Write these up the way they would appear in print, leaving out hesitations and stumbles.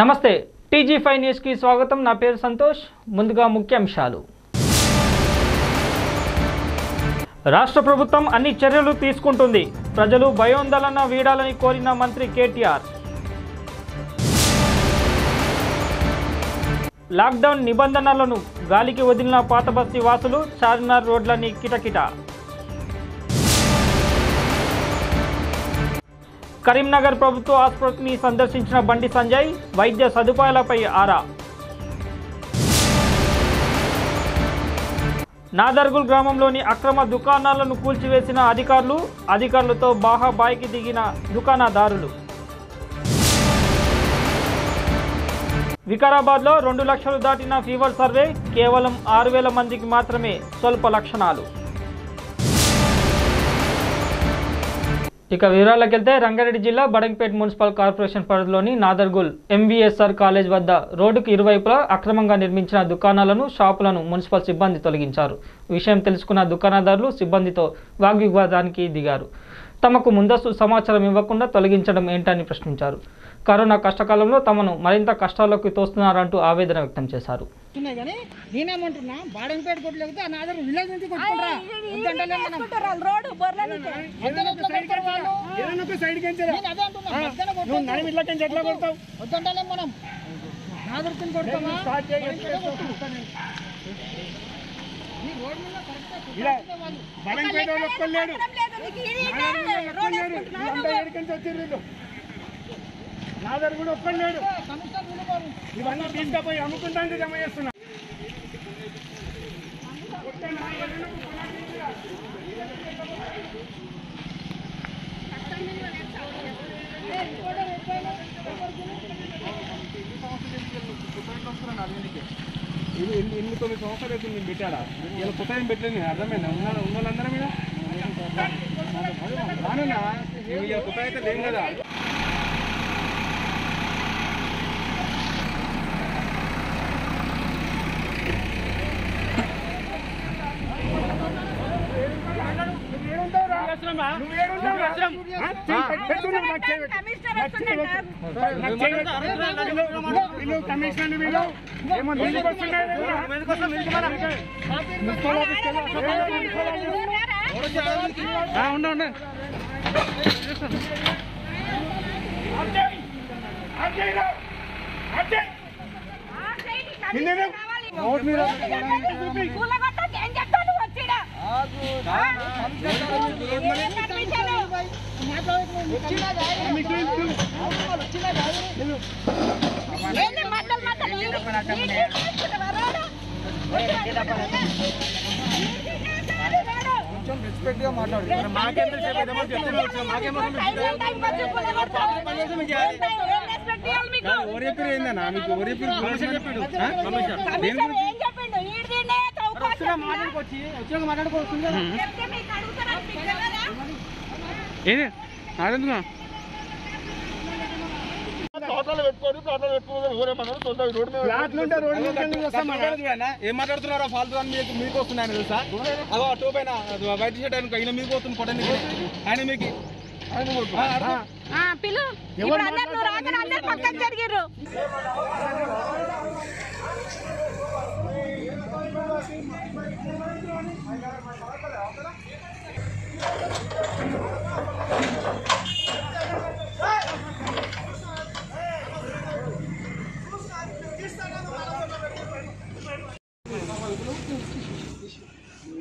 నమస్తే టీజీ5 న్యూస్ కి స్వాగతం। నా పేరు సంతోష్। ముందుగా ముఖ్యాంశాలు। రాష్ట్ర ప్రభుత్వం అన్ని చర్యలు తీసుకుంటుంది। ప్రజలు భయోందోళన వీడాలని కోరిన మంత్రి కేటీఆర్। లాక్డౌన్ నిబంధనలను గాలికి వదిలిన పాత బస్తీ వాసులు చార్మినార్ రోడ్లని కిటకిట। కరీంనగర్ ప్రభుత్వ ఆసుపత్రిని సందర్శించిన బండి సంజయ్ వైద్య సదుపాయాలపై ఆరా। నాదర్గుల్ గ్రామంలోని అక్రమ దుకాణాలను కూల్చివేసిన అధికారులతో బాహాబాయికి దిగిన దుకాణదారులు। వికారాబాద్లో 2 లక్షలు దాటిన ఫీవర్ సర్వే, కేవలం 6,000 మందికి మాత్రమే స్వల్ప లక్షణాలు। ఇక వివరాలకు వెళ్తే రంగారెడ్డి జిల్లా బడంగపేట మున్సిపల్ కార్పొరేషన్ పరిధిలోని నాదర్గుల్ ఎంవీఎస్ఆర్ కాలేజ్ వద్ద రోడ్డుకు ఇరువైపులా అక్రమంగా నిర్మించిన దుకాణాలను, షాపులను మున్సిపల్ సిబ్బంది తొలగించారు। విషయం తెలుసుకున్న దుకాణదారులు సిబ్బందితో వాగ్వివాదానికి దిగారు। తమకు ముందస్తు సమాచారం ఇవ్వకుండా తొలగించడం ఏంటని ప్రశ్నించారు। కరోనా కష్టకాలంలో తమను మరింత కష్టాల్లోకి తోస్తున్నారంటూ ఆవేదన వ్యక్తం చేశారు। నేనేమంటున్నా బాడంపేట కొట్టలేకపోతే ఆ నాదర్ విలేజ్ నుంచి కొట్టుకుంటారా వద్దంటలే మనం రోడ్ బర్లనికి ఏదైనా సైడ్ కెంచరా నేను అదే అంటున్నా నువ్వు నడి మిడ్ల కెంచ ఎట్లా కొడతావు వద్దంటలే మనం నాదర్ కింద కొడతామా స్టార్ట్ చేస్తాను ఈ రోడ్ మీద కరెక్ట్ ఇలా బాడంపేట వాళ్ళు కొల్లేడు రోడ్ అంతా ఎడకెంచ వచ్చిర్రు నాదర్ కూడా ఒక్కలేడు కమిషనర్ విలువరు ఇవన్నీ తీసుకుపోయి అమ్ముకుంటానికి జమ చేస్తున్నా ఇన్ని 9 సంవత్సరాలు అయితే నేను పెట్టాడా ఇలా కొత్త ఏం పెట్టలేదు నేను అర్థమైందా ఉన్న వాళ్ళందరం మీద రానున్నా ఇలా కొత్త అయితే లేం కదా ఏం మాట్లాడుతున్నారో ఫాల్తు అని మీకు వస్తున్నాయని తెలుసా అదో టూ పైన వైట్ షర్ట్ ఆయన అయినా మీకు వస్తుంది కొట్టండి ఆయన మీకు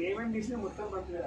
ఏమేమి తీసినా మొత్తం పడుతుంది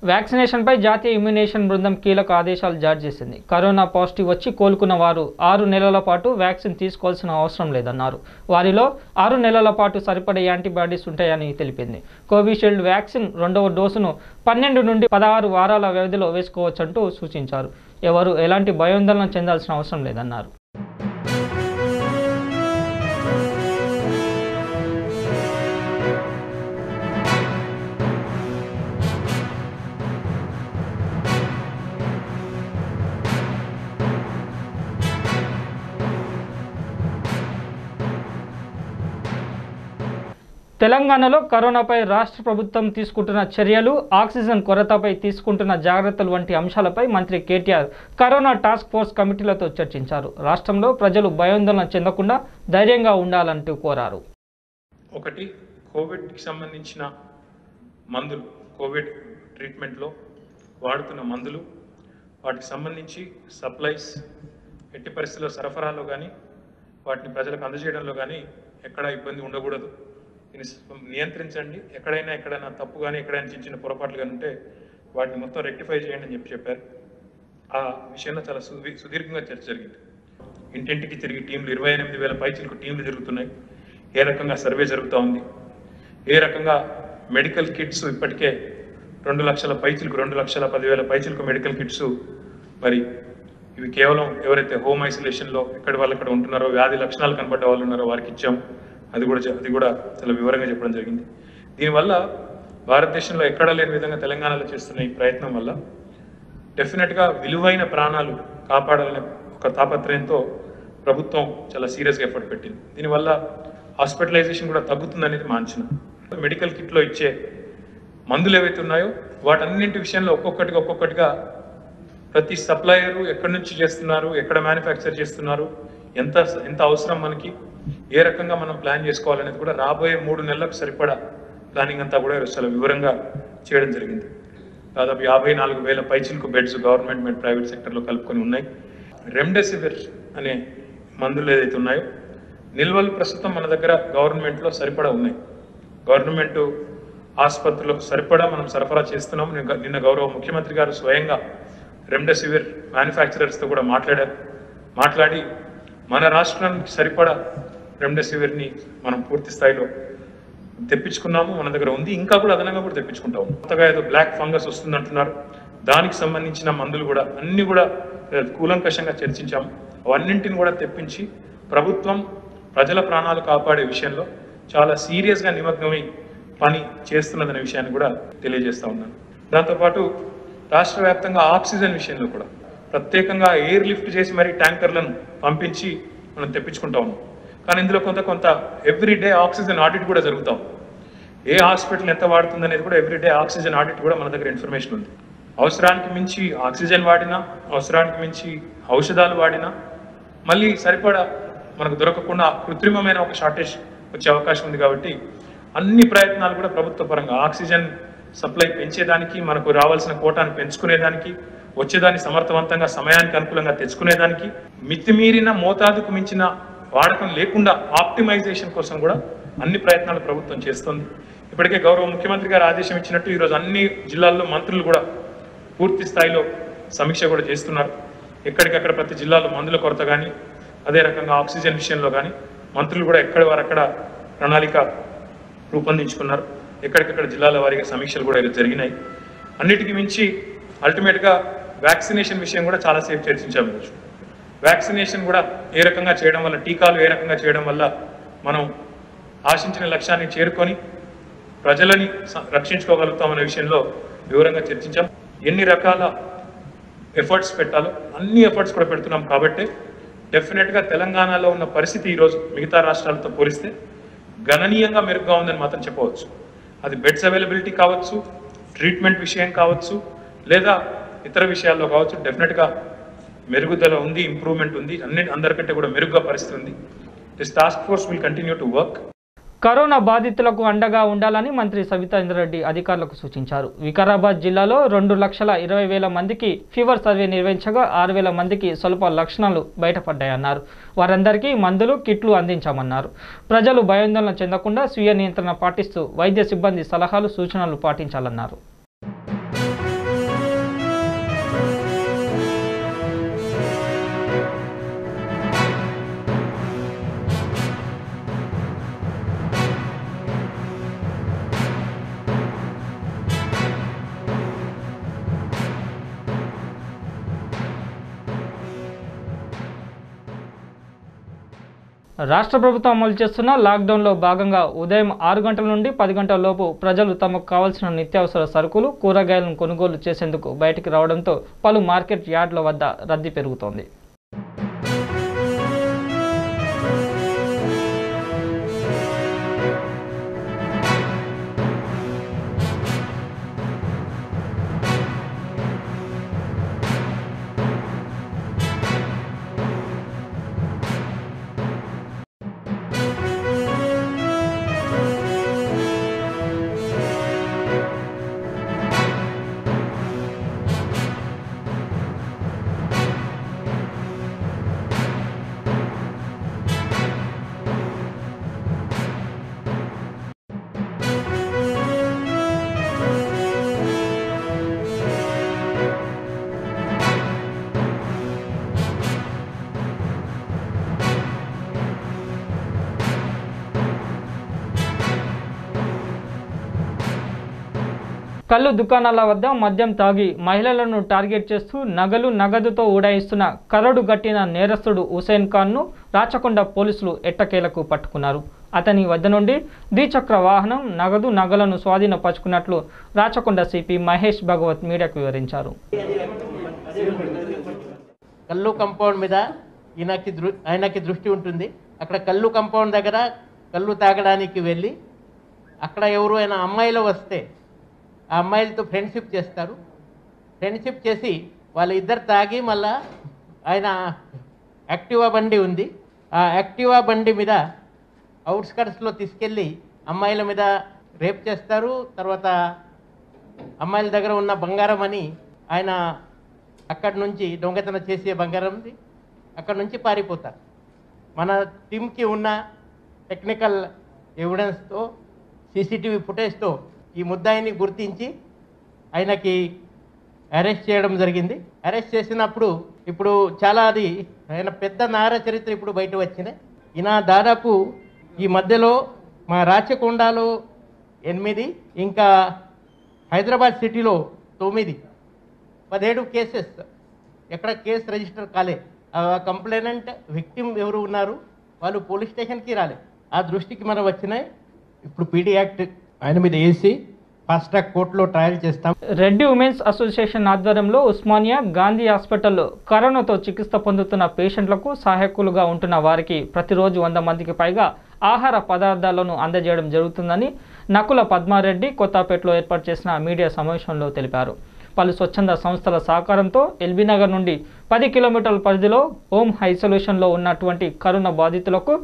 వ్యాక్సినేషన్ పై జాతీయ ఇమ్యునేషన్ బృందం కీలక ఆదేశాలు జారీ చేసింది। కరోనా పాజిటివ్ వచ్చి కోలుకున్న వారు 6 నెలల పాటు వ్యాక్సిన్ తీసుకోవాల్సిన అవసరం లేదన్నారు। వారిలో 6 నెలల పాటు సరిపడే యాంటీబాడీస్ ఉంటాయని తెలిపింది। కోవిషీల్డ్ వ్యాక్సిన్ 2వ డోసును 12 నుండి 16 వారాల వ్యవధిలో వేసుకోవచ్చంటూ సూచించారు। ఎవరు ఎలాంటి భయాందోళన చెందాల్సిన అవసరం లేదన్నారు। తెలంగాణలో కరోనాపై రాష్ట్ర ప్రభుత్వం తీసుకుంటున్న చర్యలు, ఆక్సిజన్ కొరతపై తీసుకుంటున్న జాగ్రత్తలు వంటి అంశాలపై మంత్రి కేటీఆర్ కరోనా టాస్క్ ఫోర్స్ కమిటీలతో చర్చించారు. రాష్ట్రంలో ప్రజలు భయాందోళన చెందకుండా ధైర్యంగా ఉండాలంటూ కోరారు. ఒకటి, కోవిడ్కి సంబంధించిన మందులు, కోవిడ్ ట్రీట్మెంట్లో వాడుతున్న మందులు, వాటికి సంబంధించి సప్లైస్ ఎట్టి పరిస్థితుల్లో సరఫరాలో కానీ వాటిని ప్రజలకు అందజేయడంలో కానీ ఎక్కడ ఇబ్బంది ఉండకూడదు. దీన్ని నియంత్రించండి. ఎక్కడైనా తప్పు కానీ ఎక్కడైనా చిన్న పొరపాట్లు కానీ ఉంటే వాటిని మొత్తం రెక్టిఫై చేయండి అని చెప్పారు. ఆ విషయంలో చాలా సుదీర్ఘంగా చర్చ జరిగింది. ఇంటింటికి తిరిగి టీంలు 28,000 పైచిలకు టీంలు జరుగుతున్నాయి. ఏ రకంగా సర్వే జరుగుతూ ఉంది, ఏ రకంగా మెడికల్ కిట్స్ ఇప్పటికే 2 లక్షల పైచిలకు 2,10,000 పైచిలకు మెడికల్ కిట్స్, మరి ఇవి కేవలం ఎవరైతే హోమ్ ఐసోలేషన్లో ఎక్కడి వాళ్ళు అక్కడ ఉంటున్నారో, వ్యాధి లక్షణాలు కనబడ్డ వాళ్ళు ఉన్నారో వారికి ఇచ్చాం. అది కూడా చాలా వివరంగా చెప్పడం జరిగింది. దీనివల్ల భారతదేశంలో ఎక్కడా లేని విధంగా తెలంగాణలో చేస్తున్న ఈ ప్రయత్నం వల్ల డెఫినెట్గా విలువైన ప్రాణాలు కాపాడాలనే ఒక తాపత్రయంతో ప్రభుత్వం చాలా సీరియస్గా ఎఫర్ట్ పెట్టింది. దీనివల్ల హాస్పిటలైజేషన్ కూడా తగ్గుతుందనేది మా అంచనా. మెడికల్ కిట్లో ఇచ్చే మందులు ఏవైతే ఉన్నాయో వాటన్నింటి విషయంలో ఒక్కొక్కటిగా ప్రతి సప్లయరు ఎక్కడి నుంచి చేస్తున్నారు, ఎక్కడ మ్యానుఫ్యాక్చర్ చేస్తున్నారు, ఎంత అవసరం మనకి, ఏ రకంగా మనం ప్లాన్ చేసుకోవాలనేది కూడా రాబోయే 3 నెలలకు సరిపడా ప్లానింగ్ అంతా కూడా చాలా వివరంగా చేయడం జరిగింది. దాదాపు 54,000 పైచిలకు బెడ్స్ గవర్నమెంట్ ప్రైవేట్ సెక్టర్లో కలుపుకొని ఉన్నాయి. రెమ్డెసివిర్ అనే మందులు ఏదైతే ఉన్నాయో నిల్వలు ప్రస్తుతం మన దగ్గర గవర్నమెంట్లో సరిపడా ఉన్నాయి. గవర్నమెంట్ ఆసుపత్రులకు సరిపడా మనం సరఫరా చేస్తున్నాము. నిన్న గౌరవ ముఖ్యమంత్రి గారు స్వయంగా రెమ్డెసివిర్ మ్యానుఫ్యాక్చరర్స్తో కూడా మాట్లాడి మన రాష్ట్రానికి సరిపడా రెమ్డెసివిర్ని మనం పూర్తి స్థాయిలో తెప్పించుకున్నాము. మన దగ్గర ఉంది, ఇంకా కూడా అదనంగా కూడా తెప్పించుకుంటాము. కొత్తగా ఏదో బ్లాక్ ఫంగస్ వస్తుందంటున్నారు, దానికి సంబంధించిన మందులు కూడా అన్ని కూడా కూలంకషంగా చర్చించాము. అవన్నింటిని కూడా తెప్పించి ప్రభుత్వం ప్రజల ప్రాణాలు కాపాడే విషయంలో చాలా సీరియస్గా నిమగ్నమై పని చేస్తున్నదనే విషయాన్ని కూడా తెలియజేస్తా ఉన్నాను. దాంతోపాటు రాష్ట్ర వ్యాప్తంగా ఆక్సిజన్ విషయంలో కూడా ప్రత్యేకంగా ఎయిర్ లిఫ్ట్ చేసి మరీ ట్యాంకర్లను పంపించి మనం తెప్పించుకుంటా ఉన్నాం. కానీ ఇందులో కొంత ఎవ్రీడే ఆక్సిజన్ ఆడిట్ కూడా జరుగుతాం. ఏ హాస్పిటల్ ఎంత వాడుతుంది అనేది కూడా ఎవ్రీడే ఆక్సిజన్ ఆడిట్ కూడా మన దగ్గర ఇన్ఫర్మేషన్ ఉంది. అవసరానికి మించి ఆక్సిజన్ వాడినా, అవసరానికి మించి ఔషధాలు వాడినా మళ్ళీ సరిపడా మనకు దొరకకుండా కృత్రిమమైన ఒక షార్టేజ్ వచ్చే అవకాశం ఉంది. కాబట్టి అన్ని ప్రయత్నాలు కూడా ప్రభుత్వ పరంగా ఆక్సిజన్ సప్లై పెంచేదానికి, మనకు రావాల్సిన కోటాను పెంచుకునేదానికి, వచ్చేదాన్ని సమర్థవంతంగా సమయానికి అనుకూలంగా తెచ్చుకునేదానికి, మితిమీరిన మోతాదుకు మించిన వాడకం లేకుండా ఆప్టిమైజేషన్ కోసం కూడా అన్ని ప్రయత్నాలు ప్రభుత్వం చేస్తుంది. ఇప్పటికే గౌరవ ముఖ్యమంత్రి గారు ఆదేశం ఇచ్చినట్టు ఈరోజు అన్ని జిల్లాల్లో మంత్రులు కూడా పూర్తి స్థాయిలో సమీక్ష కూడా చేస్తున్నారు. ఎక్కడికక్కడ ప్రతి జిల్లాలో మందుల కొరత కానీ, అదే రకంగా ఆక్సిజన్ విషయంలో కానీ మంత్రులు కూడా ఎక్కడి వారక్కడ ప్రణాళిక రూపొందించుకున్నారు. ఎక్కడికక్కడ జిల్లాల వారీగా సమీక్షలు కూడా జరిగినాయి. అన్నిటికీ మించి అల్టిమేట్గా వ్యాక్సినేషన్ విషయం కూడా చాలాసేపు చర్చించాము. ఈరోజు వ్యాక్సినేషన్ కూడా ఏ రకంగా చేయడం వల్ల, టీకాలు ఏ రకంగా చేయడం వల్ల మనం ఆశించిన లక్ష్యాన్ని చేరుకొని ప్రజలని రక్షించుకోగలుగుతామనే విషయంలో వివరంగా చర్చించాం. ఎన్ని రకాల ఎఫర్ట్స్ పెట్టాలో అన్ని ఎఫర్ట్స్ కూడా పెడుతున్నాం. కాబట్టి డెఫినెట్గా తెలంగాణలో ఉన్న పరిస్థితి ఈరోజు మిగతా రాష్ట్రాలతో పోలిస్తే గణనీయంగా మెరుగ్గా ఉందని మాత్రం చెప్పవచ్చు. అది బెడ్స్ అవైలబిలిటీ కావచ్చు, ట్రీట్మెంట్ విషయం కావచ్చు, లేదా ఇతర విషయాల్లో కావచ్చు. డెఫినెట్గా మెరుగుదల ఉంది, ఇంప్రూవ్మెంట్ ఉంది. అందరికంటే కూడా మెరుగ్గా పరిస్థితి ఉంది. This task force will continue to work. Corona బాధితులకు అండగా ఉండాలని మంత్రి సబితా ఇంద్రారెడ్డి అధికారులకు సూచించారు. వికారాబాద్ జిల్లాలో 2,20,000 మందికి ఫీవర్ సర్వే నిర్వహించగా 6,000 మందికి స్వల్ప లక్షణాలు బయటపడ్డాయన్నారు. వారందరికీ మందులు, కిట్లు అందించామన్నారు. ప్రజలు భయాందోళన చెందకుండా స్వీయ నియంత్రణ పాటిస్తూ వైద్య సిబ్బంది సలహాలు, సూచనలు పాటించాలన్నారు. రాష్ట్ర ప్రభుత్వం అమలు చేస్తున్న లాక్డౌన్లో భాగంగా ఉదయం 6 గంటల నుండి 10 గంటల లోపు ప్రజలు తమకు కావాల్సిన నిత్యావసర సరుకులు, కూరగాయలను కొనుగోలు చేసేందుకు బయటికి రావడంతో పలు మార్కెట్ యార్డుల వద్ద రద్దీ పెరుగుతోంది. కళ్ళు దుకాణాల వద్ద మద్యం తాగి మహిళలను టార్గెట్ చేస్తూ నగదుతో ఉడాయిస్తున్న కరడు గట్టిన నేరస్తుడు హుసేన్ ఖాన్ను రాచకొండ పోలీసులు ఎట్టకేలకు పట్టుకున్నారు. అతని వద్ద నుండి ద్విచక్ర వాహనం, నగలను స్వాధీనపరుచుకున్నట్లు రాచకొండ సిపి మహేష్ భగవత్ మీడియాకు వివరించారు. కల్లు కాంపౌండ్ మీద ఆయనకి దృష్టి ఉంటుంది. అక్కడ కల్లు కాంపౌండ్ దగ్గర కళ్ళు తాగడానికి వెళ్ళి అక్కడ ఎవరైనా అమ్మాయిలు వస్తే ఆ అమ్మాయిలతో ఫ్రెండ్షిప్ చేస్తారు. ఫ్రెండ్షిప్ చేసి వాళ్ళిద్దరు తాగి మళ్ళా ఆయన యాక్టివా బండి ఉంది, ఆ యాక్టివా బండి మీద అవుట్స్కట్స్లో తీసుకెళ్ళి అమ్మాయిల మీద రేప్ చేస్తారు. తర్వాత అమ్మాయిల దగ్గర ఉన్న బంగారం అని ఆయన అక్కడి నుంచి దొంగతనం చేసే బంగారంది అక్కడ నుంచి పారిపోతారు. మన టీంకి ఉన్న టెక్నికల్ ఎవిడెన్స్తో సీసీటీవీ ఫుటేజ్తో ఈ ముద్దాయిని గుర్తించి ఆయనకి అరెస్ట్ చేయడం జరిగింది. అరెస్ట్ చేసినప్పుడు ఇప్పుడు చాలా ఆయన పెద్ద నేర చరిత్ర ఇప్పుడు బయట వచ్చినాయి. ఈయన దాదాపు ఈ మధ్యలో మా రాచకొండలో 8, ఇంకా హైదరాబాద్ సిటీలో 9, 17 కేసెస్ ఎక్కడ కేసు రిజిస్టర్ కాలే. కంప్లైనెంట్ విక్టిమ్ ఎవరు ఉన్నారు వాళ్ళు పోలీస్ స్టేషన్కి రాలే. ఆ దృష్టికి మనం వచ్చినాయి. ఇప్పుడు పీడీ యాక్ట్ ఆయన మీద వేసి ఫాస్ట్ ట్రాక్ కోర్టులో ట్రయల్ చేస్తాం. రెడ్డి ఉమెన్స్ అసోసియేషన్ ఆధ్వర్యంలో ఉస్మానియా గాంధీ హాస్పిటల్లో కరోనాతో చికిత్స పొందుతున్న పేషెంట్లకు సహాయకులుగా ఉంటున్న వారికి ప్రతిరోజు 100 మందికి పైగా ఆహార పదార్థాలను అందజేయడం జరుగుతుందని నకుల పద్మారెడ్డి కొత్తపేటలో ఏర్పాటు చేసిన మీడియా సమావేశంలో తెలిపారు. పలు స్వచ్ఛంద సంస్థల సహకారంతో ఎల్బీనగర్ నుండి 10 కిలోమీటర్ల పరిధిలో హోమ్ ఐసోలేషన్లో ఉన్నటువంటి కరోనా బాధితులకు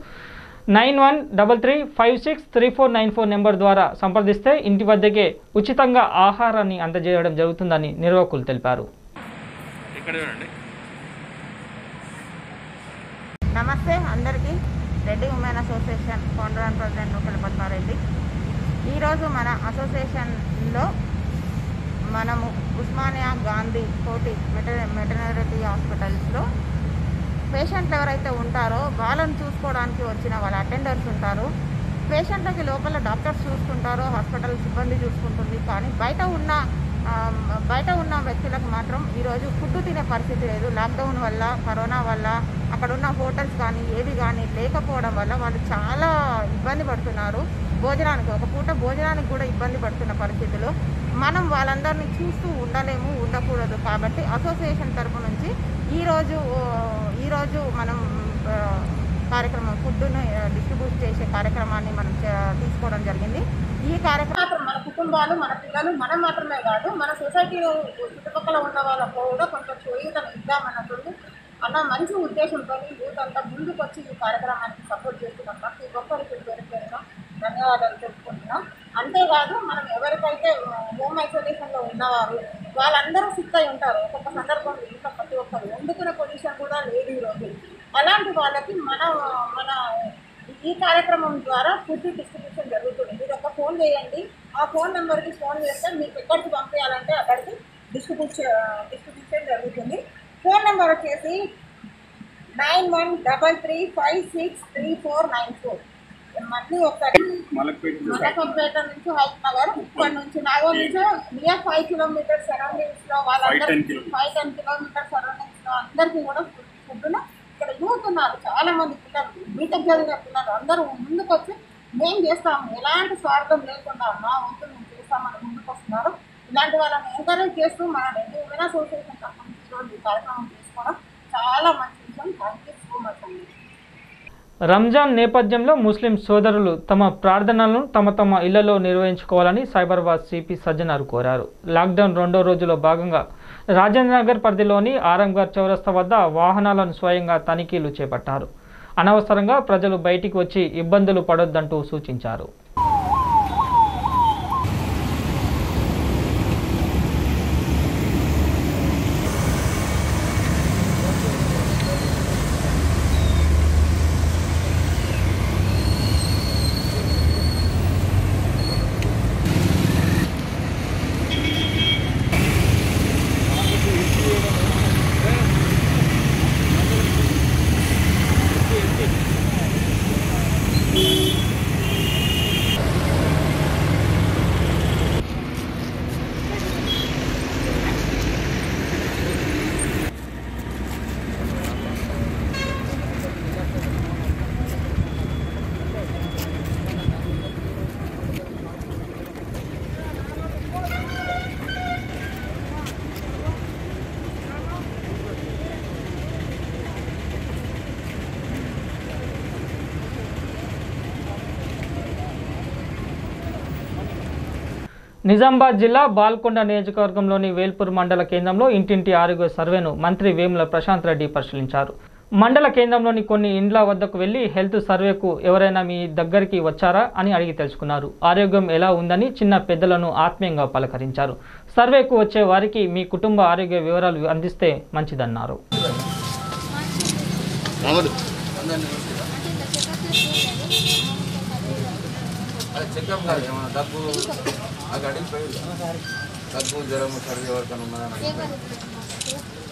9133563494 నెంబర్ ద్వారా సంప్రదిస్తే ఇంటి వద్దకే ఉచితంగా ఆహారాన్ని అందజేయడం జరుగుతుందని నిర్వాహకులు తెలిపారు. నమస్తే అందరికీ. Reddy women association founder and president Nookala Padma Reddy. ఈరోజు మన అసోసియేషన్లో మనము ఉస్మానియా గాంధీ కోటి వెటర్నరీ హాస్పిటల్స్లో పేషెంట్లు ఎవరైతే ఉంటారో వాళ్ళని చూసుకోవడానికి వచ్చిన వాళ్ళ అటెండర్స్ ఉంటారు. పేషెంట్లకి లోపల డాక్టర్స్ చూసుకుంటారు, హాస్పిటల్ సిబ్బంది చూసుకుంటుంది. కానీ బయట ఉన్న వ్యక్తులకు మాత్రం ఈరోజు ఫుడ్ తినే పరిస్థితి లేదు. లాక్డౌన్ వల్ల, కరోనా వల్ల అక్కడున్న హోటల్స్ కానీ ఏవి కానీ లేకపోవడం వల్ల వాళ్ళు చాలా ఇబ్బంది పడుతున్నారు. భోజనానికి ఒక పూట భోజనానికి కూడా ఇబ్బంది పడుతున్న పరిస్థితులు. మనం వాళ్ళందరినీ చూస్తూ ఉండకూడదు. కాబట్టి అసోసియేషన్ తరపు నుంచి ఈరోజు మనం కార్యక్రమం ఫుడ్ను డిస్ట్రిబ్యూట్ చేసే కార్యక్రమాన్ని మనం తీసుకోవడం జరిగింది. ఈ కార్యక్రమం మన కుటుంబాలు, మన పిల్లలు, మనం మాత్రమే కాదు మన సొసైటీలో చుట్టుపక్కల ఉన్న వాళ్ళకు కూడా కొంచెం చేయూతను ఇద్దామన్నట్టు అన్న మంచి ఉద్దేశంతో యూత్ అంతా ముందుకు వచ్చి ఈ కార్యక్రమానికి సపోర్ట్ చేస్తున్నాం. ప్రతి ఒక్కరికి పేరుగా ధన్యవాదాలు తెలుపుకుంటున్నాం. అంతేకాదు మనం ఎవరికైతే హోమ్ ఐసోలేషన్లో ఉన్నవారు వాళ్ళందరూ సిక్ అయి ఉంటారు. ఒక్కొక్క సందర్భంలో ఇంట్లో ప్రతి ఒక్కరు వండుకునే పొజిషన్ కూడా లేదు ఈరోజు. అలాంటి వాళ్ళకి మన ఈ కార్యక్రమం ద్వారా ఫుడ్ డిస్ట్రిబ్యూషన్ జరుగుతుంది. మీరు ఒక ఫోన్ చేయండి, ఆ ఫోన్ నెంబర్కి ఫోన్ చేస్తే మీకు ఎక్కడికి పంపించాలంటే అక్కడికి డిస్ట్రిబ్యూషన్ జరుగుతుంది. ఫోన్ నెంబర్ వచ్చేసి 9133563494. మళ్ళీ ఒకసారి మలకంపేట నుంచి హైట్ నగర్, ఇక్కడ నుంచి నాగోల్ నుంచి నియర్ 5 కిలోమీటర్స్ సరౌండింగ్స్లో వాళ్ళందరూ 5-10 కిలోమీటర్స్ సరౌండింగ్స్లో అందరికీ కూడా ఫుడ్ను ఇక్కడ యూత్ ఉన్నారు. చాలామంది పిల్లలు, బీటెక్ చదివిన పిల్లలు అందరూ ముందుకు వచ్చి మేము చేస్తాము, ఎలాంటి స్వార్థం లేకుండా మా వంతు మేము చేస్తామని ముందుకు వస్తున్నారు. ఇలాంటి వాళ్ళని ఎంకరేజ్ చేస్తూ మన రెడ్డి ఉమెన్ అసోసియేషన్ తరఫు నుంచి ఈ కార్యక్రమం చేసుకోవడం చాలా మంచి విషయం. థ్యాంక్ యూ సో మచ్ అండి. రంజాన్ నేపథ్యంలో ముస్లిం సోదరులు తమ ప్రార్థనలను తమ ఇళ్లలో నిర్వహించుకోవాలని సైబరాబాద్ సిపి సజ్జనార్ కోరారు. లాక్డౌన్ 2వ రోజులో భాగంగా రాజేంద్రనగర్ పరిధిలోని ఆరంఘర్ చౌరస్తా వద్ద వాహనాలను స్వయంగా తనిఖీలు చేపట్టారు. అనవసరంగా ప్రజలు బయటికి వచ్చి ఇబ్బందులు పడొద్దంటూ సూచించారు. నిజామాబాద్ జిల్లా బాల్కొండ నియోజకవర్గంలోని వేల్పూర్ మండల కేంద్రంలో ఇంటింటి ఆరోగ్య సర్వేను మంత్రి వేముల ప్రశాంత్ రెడ్డి పరిశీలించారు. మండల కేంద్రంలోని కొన్ని ఇండ్ల వద్దకు వెళ్లి హెల్త్ సర్వేకు ఎవరైనా మీ దగ్గరికి వచ్చారా అని అడిగి తెలుసుకున్నారు. ఆరోగ్యం ఎలా ఉందని చిన్న పెద్దలను ఆత్మీయంగా పలకరించారు. సర్వేకు వచ్చే వారికి మీ కుటుంబ ఆరోగ్య వివరాలు అందిస్తే మంచిదన్నారు. దగ్గు జ్వరము సర్ది ఎవరికైనా ఉన్నదని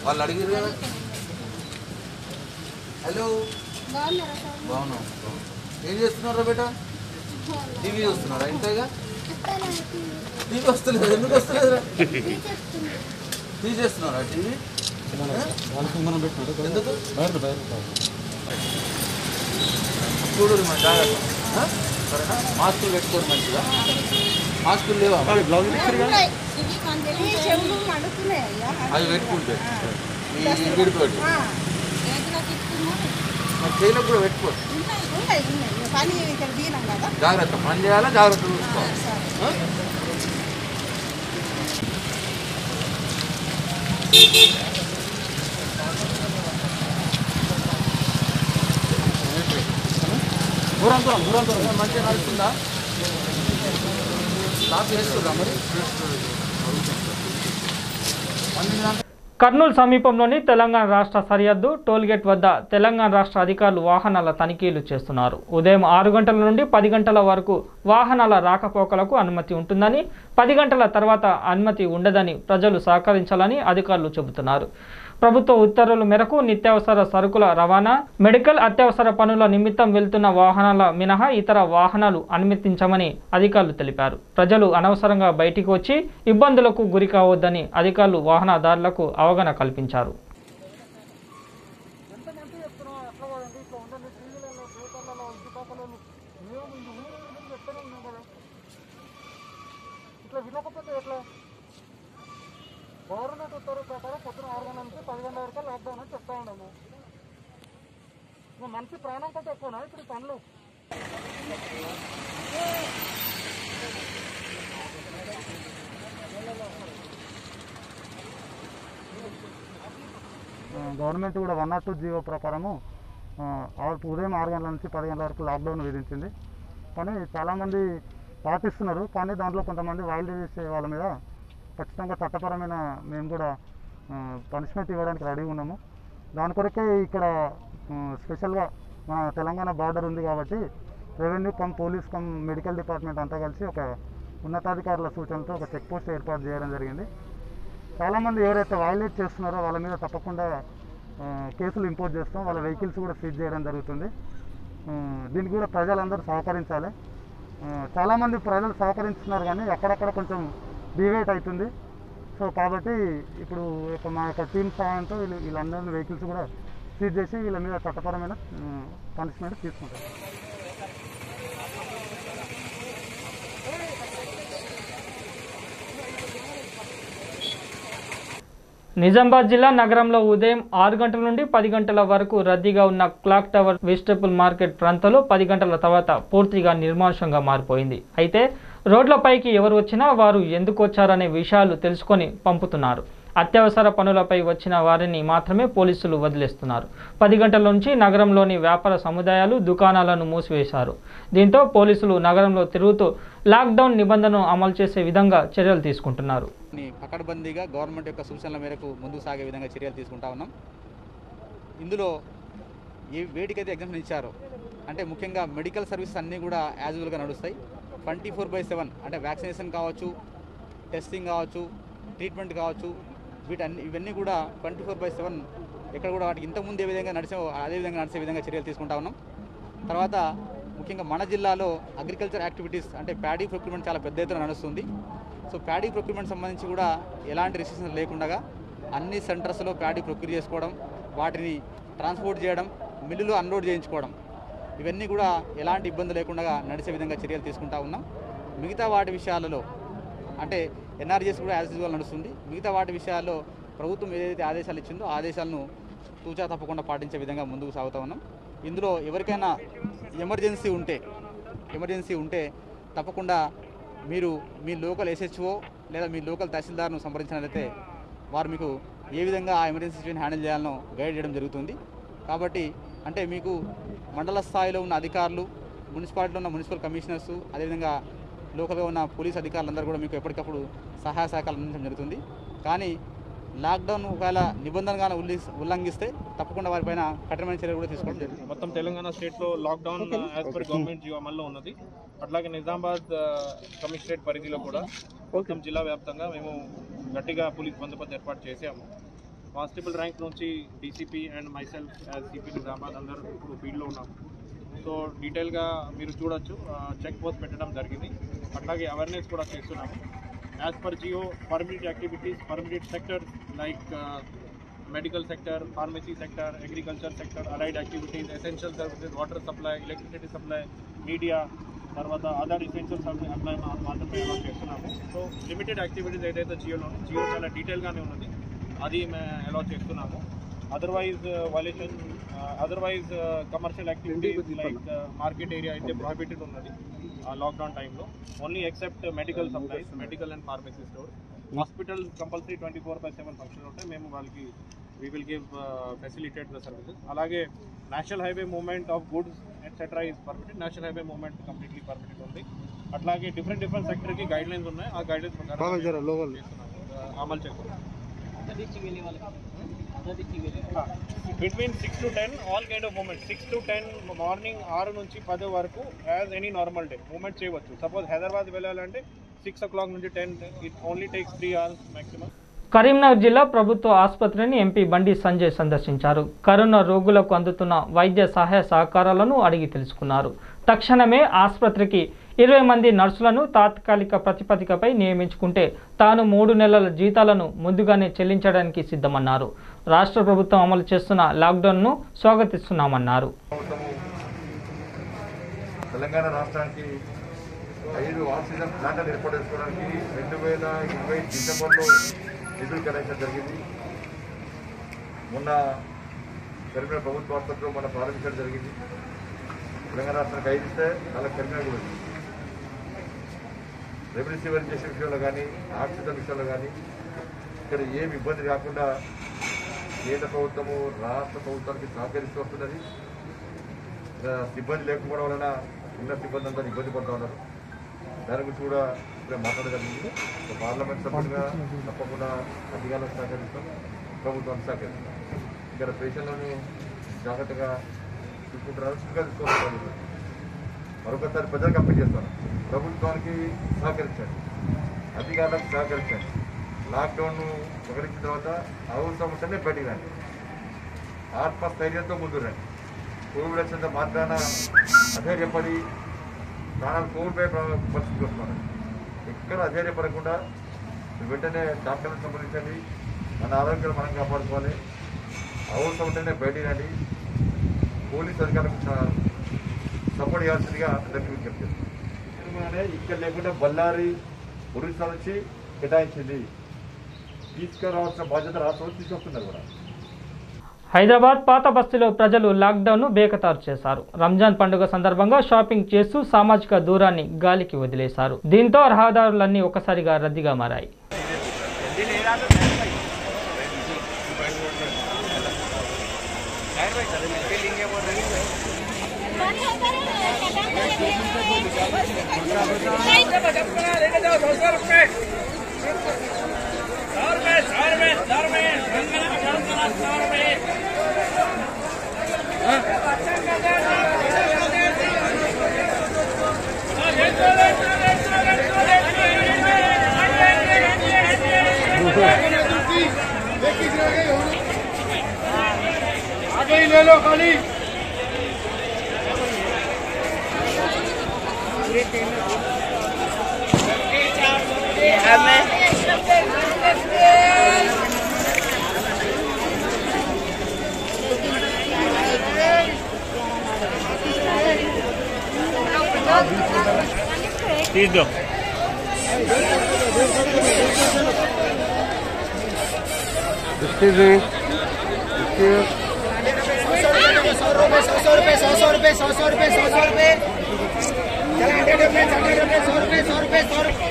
వాళ్ళు అడిగారు కదా. హలో బాగున్నాం. ఏం చేస్తున్నారా బేటా? టీవీ చూస్తున్నారా? ఇంతగా టీవీ వస్తలేదు. ఎందుకు వస్తలేదురా? తీసేస్తున్నారా టీవీ? ఎందుకు చూడు మన జాగ్రత్త. సరేనా? మాస్కులు పెట్టుకోండి మంచిగా. మాస్కులు లేవా? అవి పెట్టుకుంటే విడిపోయి చేయలకు కూడా పెట్టుకోండి. జాగ్రత్త పని చేయాలా, జాగ్రత్త చూసుకోవాలి. మంచిగా నడుస్తుందా? స్టాప్ చేస్తుర్రా మరి? కర్నూలు సమీపంలోని తెలంగాణ రాష్ట్ర సరిహద్దు టోల్గేట్ వద్ద తెలంగాణ రాష్ట్ర అధికారులు వాహనాల తనిఖీలు చేస్తున్నారు. ఉదయం 6 గంటల నుండి 10 గంటల వరకు వాహనాల రాకపోకలకు అనుమతి ఉంటుందని, 10 గంటల తర్వాత అనుమతి ఉండదని ప్రజలు సహకరించాలని అధికారులు చెబుతున్నారు. ప్రభుత్వ ఉత్తర్వుల మేరకు నిత్యావసర సరుకుల రవాణా, మెడికల్ అత్యవసర పనుల నిమిత్తం వెళ్తున్న వాహనాల మినహా ఇతర వాహనాలు అనుమతించమని అధికారులు తెలిపారు. ప్రజలు అనవసరంగా బయటికి వచ్చి ఇబ్బందులకు గురి కావద్దని అధికారులు వాహనదారులకు అవగాహన కల్పించారు. గవర్నమెంట్ ఉత్తర్వుల ప్రకారం పొద్దున 6 గంటల నుంచి 10 గంటల వరకు లాక్డౌన్ అని చెప్తా ఉన్నాము. మనిషి ప్రాణం కంటే ఎక్కువనా ఇప్పుడు పనులు? గవర్నమెంట్ కూడా 102 జీవో ప్రకారము ఉదయం 6 గంటల నుంచి 10 గంటల వరకు లాక్డౌన్ విధించింది. కానీ చాలామంది పాటిస్తున్నారు. కానీ దాంట్లో కొంతమంది వైల్డ్ చేసే వాళ్ళ మీద ఖచ్చితంగా చట్టపరమైన మేము కూడా పనిష్మెంట్ ఇవ్వడానికి రెడీగా ఉన్నాము. దాని కొరకే ఇక్కడ స్పెషల్గా మన తెలంగాణ బార్డర్ ఉంది కాబట్టి revenue come police come medical department అంతా కలిసి ఒక ఉన్నతాధికారుల సూచనతో ఒక చెక్ పోస్ట్ ఏర్పాటు చేయడం జరిగింది. చాలామంది ఎవరైతే వైలేట్ చేస్తున్నారో వాళ్ళ మీద తప్పకుండా కేసులు ఇంపోజ్ చేస్తాం. వాళ్ళ వెహికల్స్ కూడా సీజ్ చేయడం జరుగుతుంది. దీనికి కూడా ప్రజలందరూ సహకరించాలి. చాలామంది ప్రజలు సహకరిస్తున్నారు కానీ అక్కడక్కడ కొంచెం డివేట్ అవుతుంది. సో కాబట్టి ఇప్పుడు మా యొక్క టీమ్ సహాయంతో వీళ్ళందరినీ వెహికల్స్ కూడా సీజ్ చేసి వీళ్ళ మీద చట్టపరమైన పనిష్మెంట్ తీసుకుంటారు. నిజామాబాద్ జిల్లా నగరంలో ఉదయం 6 గంటల నుండి 10 గంటల వరకు రద్దీగా ఉన్న క్లాక్ టవర్ వెజిటబుల్ మార్కెట్ ప్రాంతంలో 10 గంటల తర్వాత పూర్తిగా నిర్మానుషంగా మారిపోయింది. అయితే రోడ్లపైకి ఎవరు వచ్చినా వారు ఎందుకు వచ్చారనే విషయాలు తెలుసుకొని పంపుతున్నారు. అత్యవసర పనులపై వచ్చిన వారిని మాత్రమే పోలీసులు వదిలేస్తున్నారు. 10 గంటల నుంచి నగరంలోని వ్యాపార సముదాయాలు, దుకాణాలను మూసివేశారు. దీంతో పోలీసులు నగరంలో తిరుగుతూ లాక్డౌన్ నిబంధనను అమలు చేసే విధంగా చర్యలు తీసుకుంటున్నారు. పకడ్బందీగా గవర్నమెంట్ యొక్క సూచనల మేరకు ముందుకు సాగే విధంగా చర్యలు తీసుకుంటా ఉన్నాం. ఇందులో వేటికైతే ఎగ్జామ్షన్ ఇచ్చారో అంటే ముఖ్యంగా మెడికల్ సర్వీసెస్ అన్నీ కూడా యాజ్ యూజువల్గా నడుస్తాయి. 24/7 అంటే వ్యాక్సినేషన్ కావచ్చు, టెస్టింగ్ కావచ్చు, ట్రీట్మెంట్ కావచ్చు, ఇవన్నీ కూడా 24/7 ఎక్కడ కూడా వాటికి ఇంతకుముందు ఏ విధంగా అదేవిధంగా నడిచే విధంగా చర్యలు తీసుకుంటా ఉన్నాం. తర్వాత ముఖ్యంగా మన జిల్లాలో అగ్రికల్చర్ యాక్టివిటీస్ అంటే ప్యాడీ ప్రొక్యూర్మెంట్ చాలా పెద్ద ఎత్తున నడుస్తుంది. సో ప్యాడీ ప్రొక్యూర్మెంట్ సంబంధించి కూడా ఎలాంటి రిస్ట్రిక్షన్స్ లేకుండా అన్ని సెంటర్స్లో ప్యాడీ ప్రొక్యూర్ చేసుకోవడం, వాటిని ట్రాన్స్పోర్ట్ చేయడం, మిల్లులో అన్లోడ్ చేయించుకోవడం, ఇవన్నీ కూడా ఎలాంటి ఇబ్బంది లేకుండా నడిచే విధంగా చర్యలు తీసుకుంటా ఉన్నాం. మిగతా వాటి విషయాలలో అంటే ఎన్ఆర్జీఎస్ కూడా యాజ్ యూజువల్ నడుస్తుంది. మిగతా వాటి విషయాల్లో ప్రభుత్వం ఏదైతే ఆదేశాలు ఇచ్చిందో ఆదేశాలను తూచా తప్పకుండా పాటించే విధంగా ముందుకు సాగుతూ ఉన్నాం. ఇందులో ఎవరికైనా ఎమర్జెన్సీ ఉంటే తప్పకుండా మీరు మీ లోకల్ SHO లేదా మీ లోకల్ తహసీల్దార్ను సంప్రదించినట్లయితే వారు మీకు ఏ విధంగా ఆ ఎమర్జెన్సీ సిచ్యువేషన్ హ్యాండిల్ చేయాలనో గైడ్ చేయడం జరుగుతుంది. కాబట్టి అంటే మీకు మండల స్థాయిలో ఉన్న అధికారులు, మున్సిపాలిటీలో ఉన్న మున్సిపల్ కమిషనర్స్, అదేవిధంగా లోకల్గా ఉన్న పోలీస్ అధికారులందరూ కూడా మీకు ఎప్పటికప్పుడు సహాయ సహకారాలు అందించడం జరుగుతుంది. కానీ లాక్డౌన్ ఒకవేళ నిబంధనగా ఉల్లంఘిస్తే తప్పకుండా వారిపైన కఠినమైన చర్యలు కూడా తీసుకోవడం జరుగుతుంది. మొత్తం తెలంగాణ స్టేట్లో lockdown as per government GO అమల్లో ఉన్నది. అట్లాగే నిజామాబాద్ కమిషనరేట్ పరిధిలో కూడా మొత్తం జిల్లా వ్యాప్తంగా మేము గట్టిగా పోలీస్ బందోబస్తు ఏర్పాటు చేసాము. కానిస్టేబుల్ ర్యాంక్ నుంచి DCP and myself as CP Nizamabad అందరూ ఇప్పుడు ఫీల్డ్లో ఉన్నాము. సో డీటెయిల్గా మీరు చూడొచ్చు, చెక్ పోస్ట్ పెట్టడం జరిగింది. అట్లాగే అవేర్నెస్ కూడా చేస్తున్నాము. As per Jio permitted activities, permitted sector like medical sector, pharmacy sector, agriculture sector, allied activities, essential services, water supply, electricity supply, media, తర్వాత అదర్ ఎసెన్షియల్ సప్లై మాత్రమే అలా చేస్తున్నాము. సో లిమిటెడ్ యాక్టివిటీస్ ఏదైతే జియో చాలా డీటెయిల్గానే ఉన్నది, అది మేము అలౌ చేస్తున్నాము. Otherwise violation, otherwise commercial activities like market area అయితే ప్రొహిబిటెడ్ ఉన్నది లాక్డౌన్ టైంలో. Only except medical supplies, medical and pharmacy store. Hospitals compulsory 24/7 function ఉంటాయి. మేము వాళ్ళకి we will give facilitate the services. అలాగే national highway movement of goods etcetera is permitted. National highway movement completely permitted ఉంది. అట్లాగే different సెక్టర్కి guide lines ఉన్నాయి. ఆ guide lines ప్రకారం అమలు చేస్తున్నాం. Between 6 to 10 all kind of movement. 6 to 10 morning 6 నుంచి 10 వరకు as any normal day movement చేయవచ్చు. సపోజ్ హైదరాబాద్ వెళ్ళాలంటే 6 o'clock నుంచి 10, it only takes 3 hours maximum. Karimnagar జిల్లా ప్రభుత్వ ఆసుపత్రిని ఎంపీ బండి సంజయ్ సందర్శించారు. కరోనా రోగులకు అందుతున్న వైద్య సహాయ సహకారాలను అడిగి తెలుసుకున్నారు. తక్షణమే ఆసుపత్రికి 20 మంది నర్సులను తాత్కాలిక ప్రతిపదికపై నియమించుకుంటే తాను 3 నెలల జీతాలను ముందుగానే చెల్లించడానికి సిద్ధమన్నారు. రాష్ట్ర ప్రభుత్వం అమలు చేస్తున్న లాక్డౌన్ను స్వాగతిస్తున్నామన్నారు. తెలంగాణ రాష్ట్రానికి 5 ఆక్సిజన్ ప్లాంట్లు ఏర్పాటు చేసుకోవడానికి 2020 డిసెంబర్లో నిధులు కేటాయించడం జరిగింది. మొన్న కరీంనగర్ ప్రభుత్వ ఆసుపత్రిలో మనం ప్రారంభించడం జరిగింది. తెలంగాణ రాష్ట్రానికి 5 ఇస్తే అలా కరీంనగర్ కూడా రెమ్డెసివిర్ ఇంజెక్షన్ విషయంలో కానీ, ఆక్సిజన్ విషయంలో కానీ ఇక్కడ ఏమి ఇబ్బంది కాకుండా కేంద్ర ప్రభుత్వము రాష్ట్ర ప్రభుత్వానికి సహకరిస్తూ వస్తున్నది. సిబ్బంది లేకపోవడం వలన ఉన్న సిబ్బంది అంతా ఇబ్బంది పడుతూ ఉన్నారు. దాని గురించి కూడా ఇప్పుడే మాట్లాడగలిగింది. పార్లమెంట్ సభ్యులుగా తప్పకుండా అధికారులకు సహకరిస్తాం, ప్రభుత్వానికి సహకరిస్తాం. ఇక్కడ పేషెంట్లను జాగ్రత్తగా చూసుకుంటున్నారు, తీసుకోవాలి. మరొకసారి ప్రజలకు అప్పీల్ చేస్తాను, ప్రభుత్వానికి సహకరించండి, అధికారులకు సహకరించండి. లాక్డౌన్ను ప్రకటించిన తర్వాత అవసరం ఉంటేనే బయటికి రండి, ఆత్మస్థైర్యంతో ముందు రండి. కోవిడ్ వచ్చినంత మాత్రాన అధైర్యపడి ప్రాణాలు కోవిడ్పై పరిస్థితి వస్తున్నాయి. ఎక్కడ అధైర్యపడకుండా వెంటనే డాక్టర్లను సంప్రదించండి, మన ఆరోగ్యాలు మనం కాపాడుకోవాలి. అవసరం ఉంటేనే బయటికి రండి. పోలీస్ అధికారులకు సపోర్ట్ చేయాల్సిందిగా అందరికీ విజ్ఞప్తి చేస్తుంది. ఇక్కడ లేకుండా బళ్ళారి ఒరిస్సా నుంచి కేటాయించింది, తీసుకురావాల్సిన బాధ్యత రాష్ట్రంలో తీసుకొస్తున్నారు కూడా. హైదరాబాద్ పాత బస్తీలో ప్రజలు లాక్డౌన్ను బేఖతారు చేశారు. రంజాన్ పండుగ సందర్భంగా షాపింగ్ చేస్తూ సామాజిక దూరాన్ని గాలికి వదిలేశారు. దీంతో రహదారులన్నీ ఒక్కసారిగా రద్దీగా మారాయి. ले लो खाली तीस दो ₹100 ₹100 ₹100 ₹100 ₹100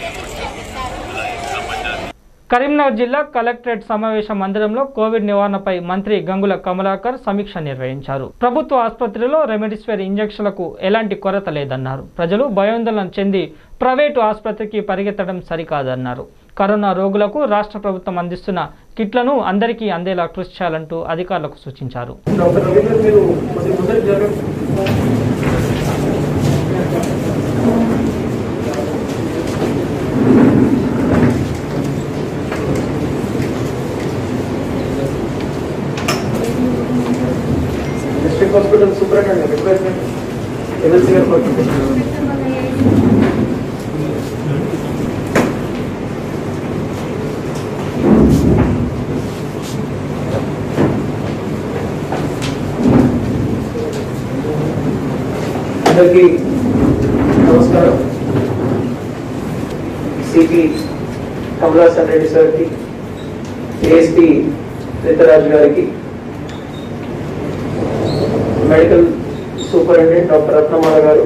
కరీంనగర్ జిల్లా కలెక్టరేట్ సమావేశ మందిరంలో కోవిడ్ నివారణపై మంత్రి గంగుల కమలాకర్ సమీక్ష నిర్వహించారు. ప్రభుత్వ ఆసుపత్రిలో రెమెడిసివిర్ ఇంజెక్షన్లకు ఎలాంటి కొరత లేదన్నారు. ప్రజలు భయాందోళన చెంది ప్రైవేటు ఆసుపత్రికి పరిగెత్తడం సరికాదన్నారు. కరోనా రోగులకు రాష్ట్ర ప్రభుత్వం అందిస్తున్న కిట్లను అందరికీ అందేలా కృషి చేయాలంటూ అధికారులకు సూచించారు. డిస్ట్రిక్ట్ హాస్పిటల్ సూపరింటెండెంట్ రిక్వెస్ట్మెంట్ ఎమ్మెల్సీ గారు అందరికీ నమస్కారం. సిపి కమలాసన్ రెడ్డి సార్కి, ఏఎస్పీ రితరాజ్ గారికి, మెడికల్ సూపరింటెండెంట్ డాక్టర్ రత్నమాల గారు,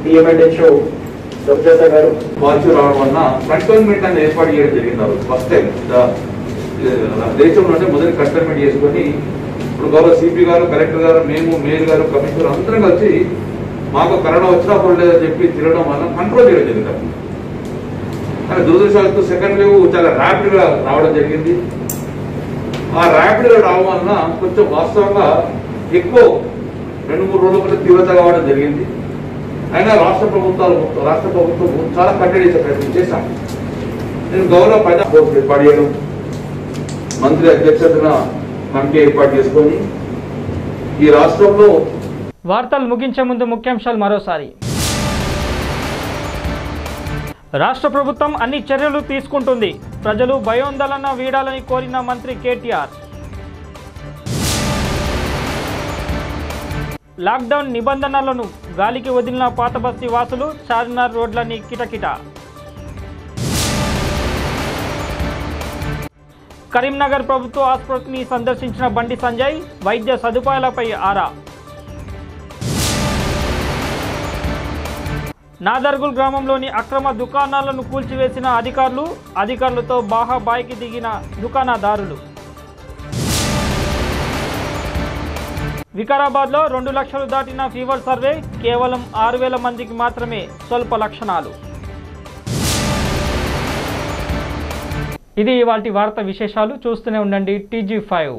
డిఎంఎండ్హెచ్ఓ సుజాత గారు పాజిటివ్ రావడం వలన కంటోన్మెంట్ అనేది ఏర్పాటు చేయడం జరిగింది. ఫస్ట్ టైం దేశంలోనే మొదటి కంటోన్మెంట్ చేసుకొని ఇప్పుడు గౌరవ సిపి గారు, కలెక్టర్ గారు, మేము, మేయర్ గారు, కమిషనర్ అందరం కలిసి మాకు కరోనా వచ్చినా పర్లేదని చెప్పి తిరగడం వల్ల కంట్రోల్ చేయడం జరిగింది. కానీ దురదృష్టవశాత్తు సెకండ్ వేవ్ చాలా ర్యాపిడ్గా రావడం జరిగింది. ఆ ర్యాపిడ్గా రావడం వలన కొంచెం వాస్తవంగా ఎక్కువ 2-3 రోజుల కంటే తీవ్రత కావడం జరిగింది. అయినా రాష్ట్ర ప్రభుత్వం చాలా కట్టడి చేసే ప్రయత్నం చేశాం. నేను గౌరవ ప్రజా కోర్టు ఏర్పాటు చేయడం, మంత్రి అధ్యక్షతన కమిటీ ఏర్పాటు చేసుకొని ఈ రాష్ట్రంలో. వార్తలు ముగించే ముందు ముఖ్యాంశాలు మరోసారి. రాష్ట్ర ప్రభుత్వం అన్ని చర్యలు తీసుకుంటుంది. ప్రజలు భయోందోళన వీడాలని కోరిన మంత్రి కేటీఆర్. లాక్డౌన్ నిబంధనలను గాలికి వదిలిన పాతబస్తీ వాసులు, చార్మినార్ రోడ్లని కిటకిట. కరీంనగర్ ప్రభుత్వ ఆసుపత్రిని సందర్శించిన బండి సంజయ్, వైద్య సదుపాయాలపై ఆరా. నాదర్గుల్ గ్రామంలోని అక్రమ దుకాణాలను కూల్చివేసిన అధికారులతో బాహాబాయికి దిగిన దుకాణదారులు. వికారాబాద్లో 2 లక్షలు దాటిన ఫీవర్ సర్వే, కేవలం 6,000 మందికి మాత్రమే స్వల్ప లక్షణాలు. ఇది ఇవాల్టి వార్త విశేషాలు. చూస్తూనే ఉండండి TG5.